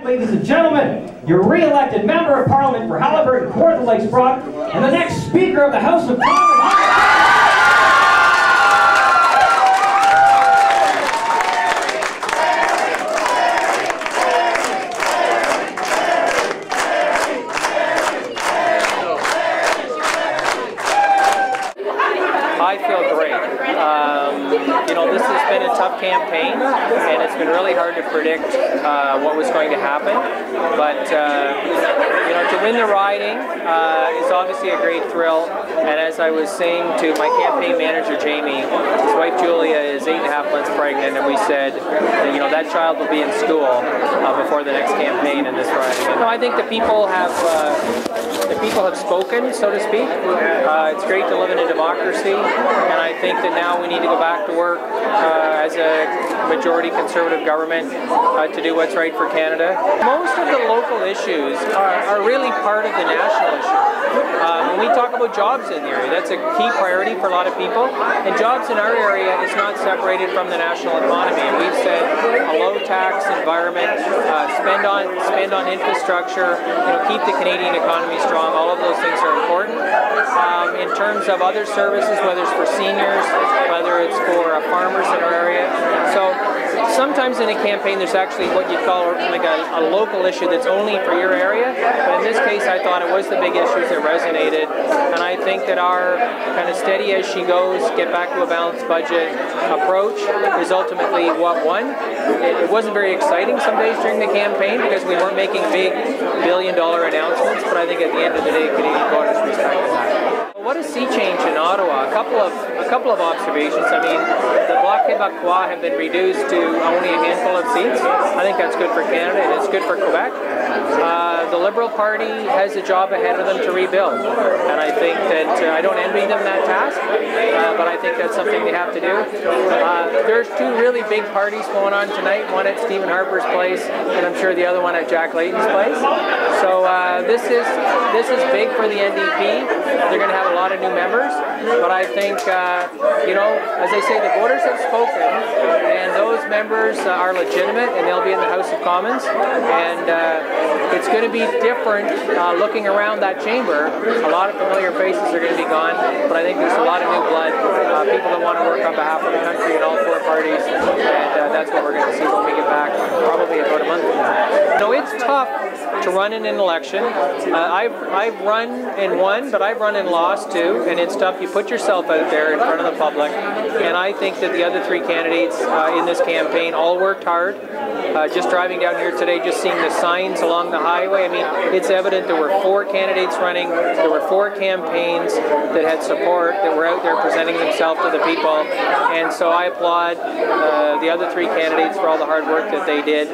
Ladies and gentlemen, your re-elected Member of Parliament for Haliburton-Kawartha Lakes Brock, and the next Speaker of the House of Commons. I feel great. This has been a tough campaign, and it's been really hard to predict what was going to happen. But to win the riding is obviously a great thrill. And as I was saying to my campaign manager, Jamie, his wife Julia is 8.5 months pregnant, and we said that, that child will be in school before the next campaign in this riding. And I think the people have spoken, so to speak. It's great to live in a democracy, and I think that now we need to go back to work as a majority Conservative government to do what's right for Canada. Most of the local issues are really part of the national issue. When we talk about jobs in the area, that's a key priority for a lot of people, and jobs in our area is not separated from the national economy. And we've said a low-tax environment, spend on infrastructure, keep the Canadian economy strong. All of those things are important. In terms of other services, whether it's for seniors, whether it's for farmers in our area. So sometimes in a campaign there's actually what you call like a local issue that's only for your area. But in this case I thought it was the big issues that resonated. And I think that our kind of steady as she goes, get back to a balanced budget approach is ultimately what won. It wasn't very exciting some days during the campaign because we weren't making big billion-dollar announcements, but I think at the end of the day Canadian voters respected that. What a sea change in Ottawa. A couple of observations. I mean, the Bloc Québécois have been reduced to only a handful of seats. I think that's good for Canada and it's good for Quebec. The Liberal Party has a job ahead of them to rebuild, and I think that I don't envy them that task, but I think that's something they have to do. There's two really big parties going on tonight, one at Stephen Harper's place, and I'm sure the other one at Jack Layton's place. So this is big for the NDP. They're going to have a lot of new members, but I think, as they say, the voters have spoken, and those members are legitimate, and they'll be in the House of Commons, and it's going to be different looking around that chamber. A lot of familiar faces are going to be gone, but I think there's a lot of new blood, people that want to work on behalf of the country in all four parties, and that's what we're going to see when we get back, probably about a month from now. No, it's tough to run in an election. I've run and won, but I've run and lost too, and it's tough. You put yourself out there in front of the public, and I think that the other three candidates in this campaign all worked hard. Just driving down here today, just seeing the signs along the highway, I mean, it's evident there were 4 candidates running, there were 4 campaigns that had support, that were out there presenting themselves to the people, and so I applaud the other 3 candidates for all the hard work that they did.